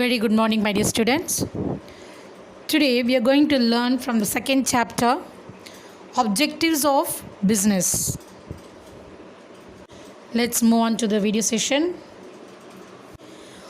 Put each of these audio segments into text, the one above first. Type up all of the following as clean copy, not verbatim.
Very good morning, my dear students. Today we are going to learn from the second chapter Objectives of Business. Let's move on to the video session.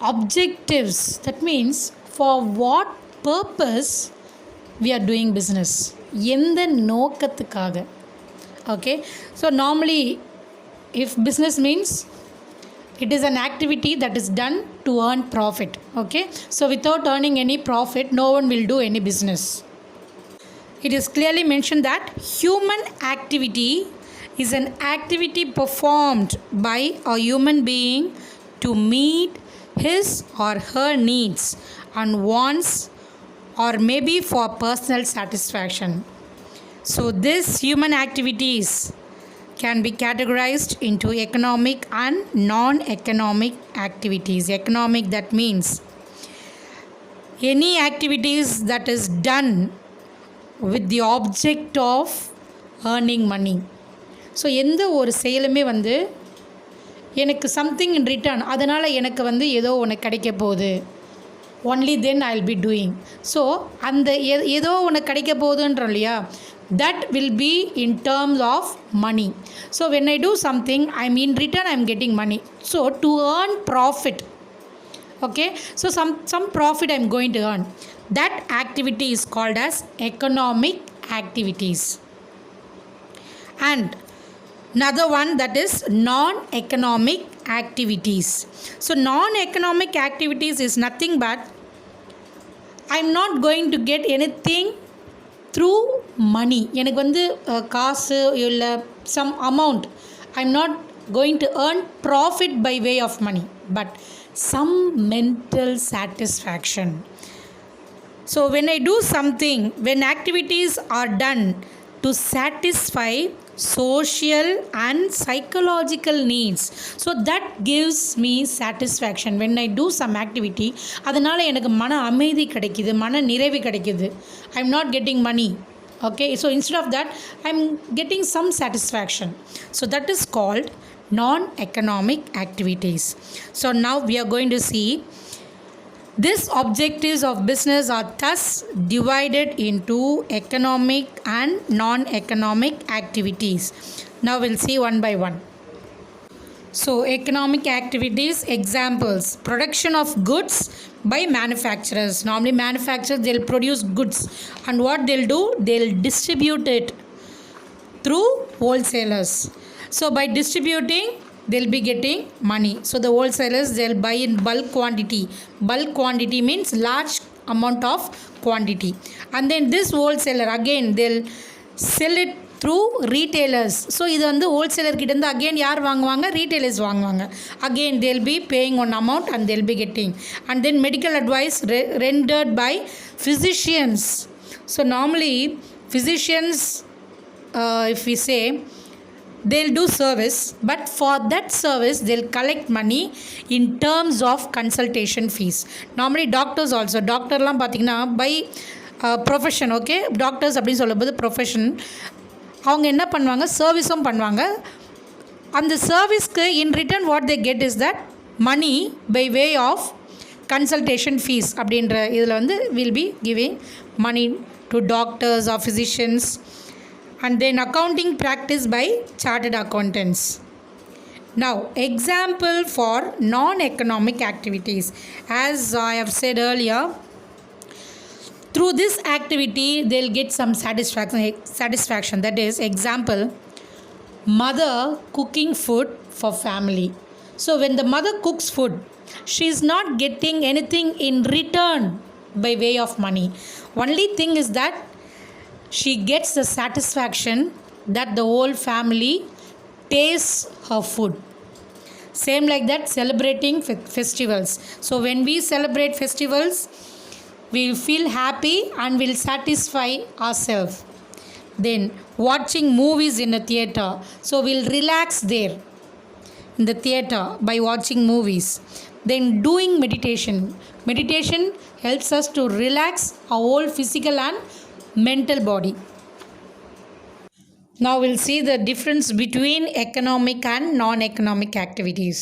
Objectives, that means for what purpose we are doing business. எந்த நோக்கத்துக்காக. Okay, so normally if business means it is an activity that is done to earn profit. Okay, so without earning any profit, no one will do any business. It is clearly mentioned that human activity is an activity performed by a human being to meet his or her needs and wants, or maybe for personal satisfaction. So this human activities can be categorized into economic and non-economic activities. Economic, that means any activities that is done with the object of earning money. So எந்த ஒரு செயலுமே எனக்கு something in return, அதனால் எனக்கு ஏதோ ஒன்று கிடைக்க போகுது, only then I will be doing. So அந்த ஏதோ ஒன்று கிடைக்க போகுதுன்றோம் இல்லையா, that will be in terms of money. So when I do something, I'm in return I'm getting money. So to earn profit, okay, so some profit I'm going to earn, that activity is called as economic activities. And another one, that is non-economic activities. So non-economic activities is nothing but I'm not going to get anything through money. எனக்கு காசு இல்லை some amount, I'm not going to earn profit by way of money, but some mental satisfaction. So when I do something, when activities are done to satisfy social and psychological needs, so that gives me satisfaction. When I do some activity, அதனால் எனக்கு மன அமைதி கிடைக்குது, மன நிறைவு கிடைக்குது. I'm not getting money, okay, so instead of that I'm getting some satisfaction. So that is called non-economic activities. So now we are going to see these objectives of business are thus divided into economic and non-economic activities. Now we'll see one by one. So economic activities examples: production of goods by manufacturers. Normally manufacturers, they'll produce goods, and what they'll do, they'll distribute it through wholesalers. So by distributing, they'll be getting money. So the wholesalers, they'll buy in bulk quantity. Bulk quantity means large amount of quantity, and then this wholesaler again they'll sell it through retailers. So இது wholesaler கிட்ட again யார் வாங்குவாங்க, retailers வாங்குவாங்க. Again they'll be paying one amount and they'll be getting. And then medical advice rendered by physicians. So normally physicians, if we say, they'll do service, but for that service they'll collect money in terms of consultation fees. Normally doctors also, டாக்டர்லாம் பார்த்திங்கன்னா by profession, okay, doctors அப்படின்னு சொல்லும்போது profession, அவங்க என்ன பண்ணுவாங்க, சர்வீஸும் பண்ணுவாங்க. அந்த சர்வீஸ்க்கு in return what they get is that money by way of consultation fees. அப்படின்ற இதில் will be giving money to doctors or physicians. And then accounting practice by chartered accountants. Now example for non-economic activities, as I have said earlier, through this activity they'll get some satisfaction. That is, example, mother cooking food for family. So when the mother cooks food, she is not getting anything in return by way of money. Only thing is that she gets the satisfaction that the whole family tastes her food. Same like that, celebrating festivals. So when we celebrate festivals, we feel happy and will satisfy ourselves. Then watching movies in a theater, so we'll relax there in the theater by watching movies. Then doing meditation. Meditation helps us to relax our whole physical and mental body. Now we'll see the difference between economic and non-economic activities.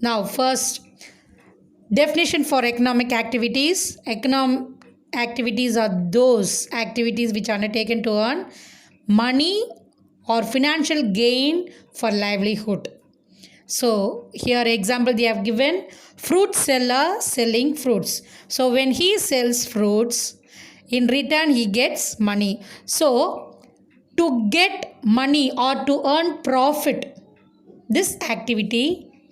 Now first, Definition for economic activities. Economic activities are those activities which are undertaken to earn money or financial gain for livelihood. So here example they have given, fruit seller selling fruits. So when he sells fruits, in return he gets money. So to get money or to earn profit, this activity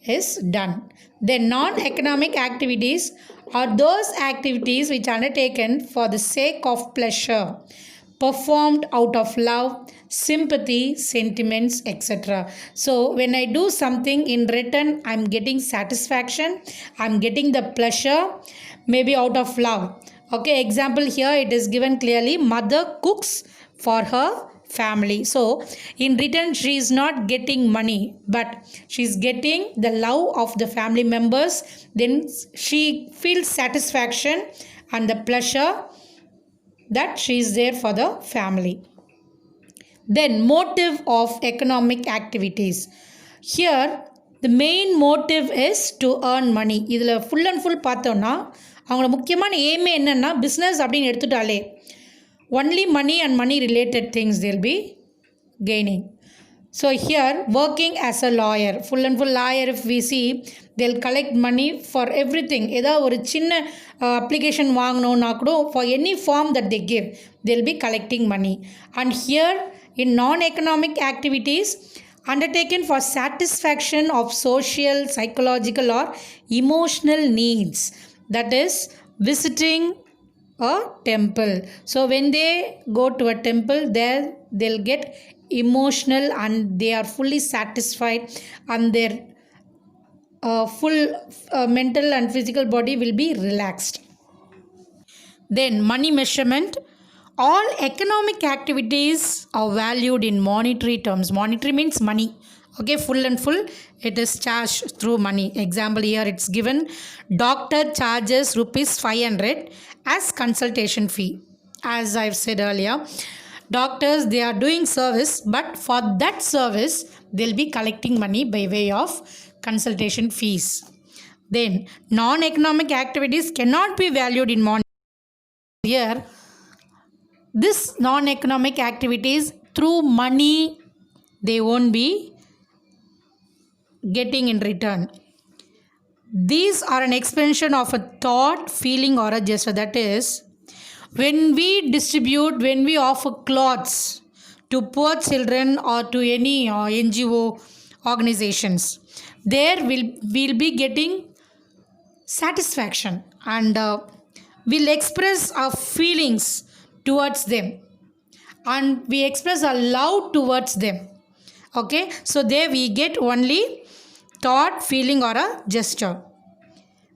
is done. Then non-economic activities are those activities which are undertaken for the sake of pleasure, performed out of love, sympathy, sentiments, etc. So when I do something, in return I'm getting satisfaction, I'm getting the pleasure, maybe out of love. Okay, example here it is given clearly, mother cooks for her family. So in return she is not getting money, but she is getting the love of the family members. Then she feels satisfaction and the pleasure that she is there for the family. Then motive of economic activities. Here the main motive is to earn money. இதில் full and full பார்த்தோன்னா அவங்களோட முக்கியமான எய்மே என்னென்னா business அப்படின்னு எடுத்துட்டாலே only money and money related things they'll be gaining. So here working as a lawyer, full and full lawyer, if we see they'll collect money for everything. ஏதாவது ஒரு சின்ன application வாங்கணும்னா கூட for any form that they give they'll be collecting money. And here in non-economic activities undertaken for satisfaction of social, psychological or emotional needs, that is visiting a temple. So when they go to a temple, there they'll get emotional and they are fully satisfied and their full mental and physical body will be relaxed. Then money measurement. All economic activities are valued in monetary terms. Monetary means money. Okay, full and full it is charged through money. Example here it's given, doctor charges rupees 500 as consultation fee. As I've said earlier, doctors they are doing service, but for that service they'll be collecting money by way of consultation fees. Then non-economic activities cannot be valued in money. Here this non-economic activities through money they won't be getting in return. These are an expression of a thought, feeling or a gesture. That is, when we distribute, when we offer clothes to poor children or to any NGO organizations, there we'll be getting satisfaction and we'll express our feelings towards them and we express our love towards them. Okay, so there we get only thought, feeling or a gesture.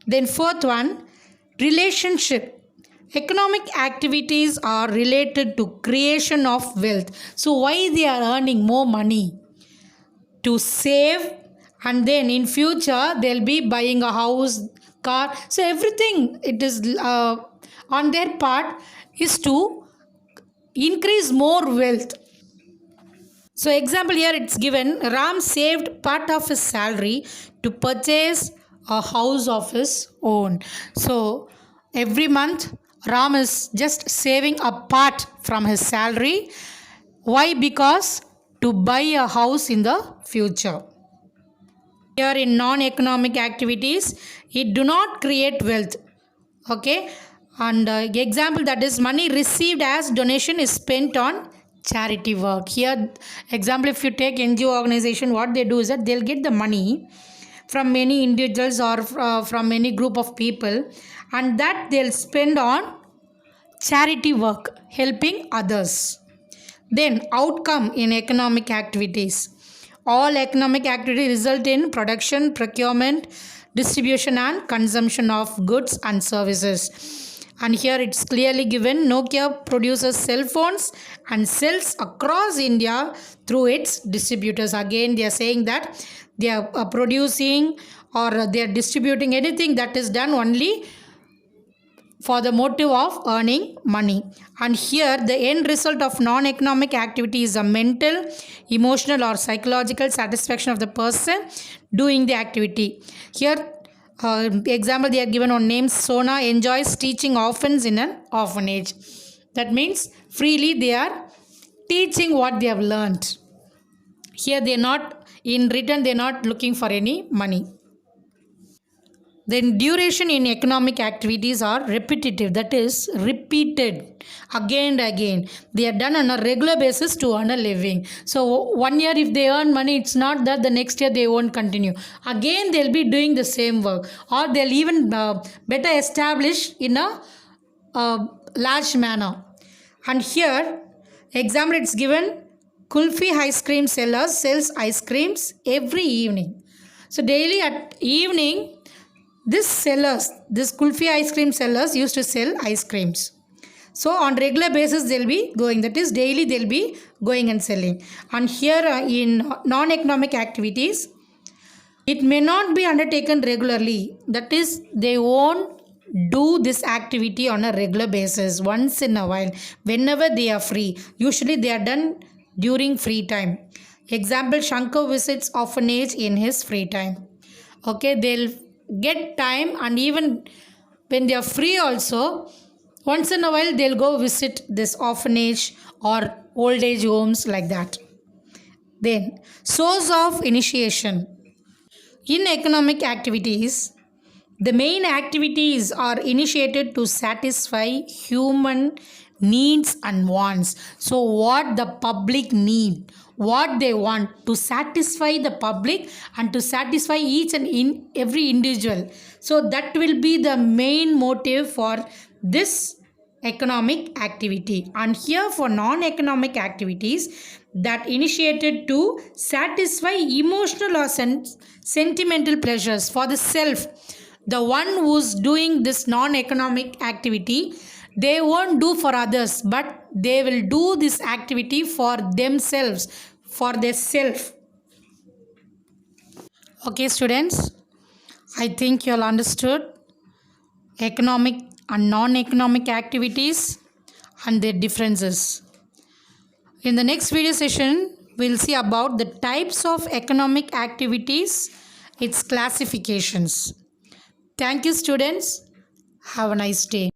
Then fourth one, relationship. Economic activities are related to creation of wealth. So why they are earning more money? To save, and then in future they'll be buying a house, car. So everything it is on their part is to increase more wealth. So example here it's given, Ram saved part of his salary to purchase a house of his own. So every month Ram is just saving a part from his salary. Why? Because to buy a house in the future. Here in non-economic activities it do not create wealth. Okay, and example that is money received as donation is spent on charity work. Here example, if you take NGO organization, what they do is that they'll get the money from many individuals or from any group of people and that they'll spend on charity work, helping others. Then outcome in economic activities. All economic activities result in production, procurement, distribution and consumption of goods and services. And here it's clearly given, Nokia produces cell phones and sells across India through its distributors. Again they are saying that they are producing or they are distributing anything that is done only for the motive of earning money. And here the end result of non-economic activity is a mental, emotional or psychological satisfaction of the person doing the activity. Here Example they are given on names. Sona enjoys teaching orphans in an orphanage. That means freely they are teaching what they have learned. Here they are not, in return they are not looking for any money. Then duration in economic activities are repetitive, that is repeated again and again. They are done on a regular basis to earn a living. So 1 year if they earn money, it's not that the next year they won't continue. Again they'll be doing the same work, or they'll even better establish in a large manner. And here example it's given, Kulfi ice cream seller sells ice creams every evening. So daily at evening, this Kulfi ice cream sellers used to sell ice creams. So on regular basis they'll be going, that is daily they'll be going and selling. And here in non-economic activities, it may not be undertaken regularly, that is they won't do this activity on a regular basis, once in a while, whenever they are free. Usually they are done during free time. Example, Shankar visits orphanage in his free time. Okay, they'll get time, and even when they are free also, once in a while they'll go visit this orphanage or old age homes, like that. Then source of initiation. In economic activities, the main activities are initiated to satisfy human needs and wants. So what the public need, what they want, to satisfy the public and to satisfy each and every individual. So that will be the main motive for this economic activity. And here for non-economic activities, that initiated to satisfy emotional or sentimental pleasures for the self. The one who's doing this non-economic activity, they won't do for others, but they will do this activity for themselves, for their self. Okay students, I think you all understood economic and non-economic activities and their differences. In the next video session, we'll see about the types of economic activities, its classifications. Thank you students. Have a nice day.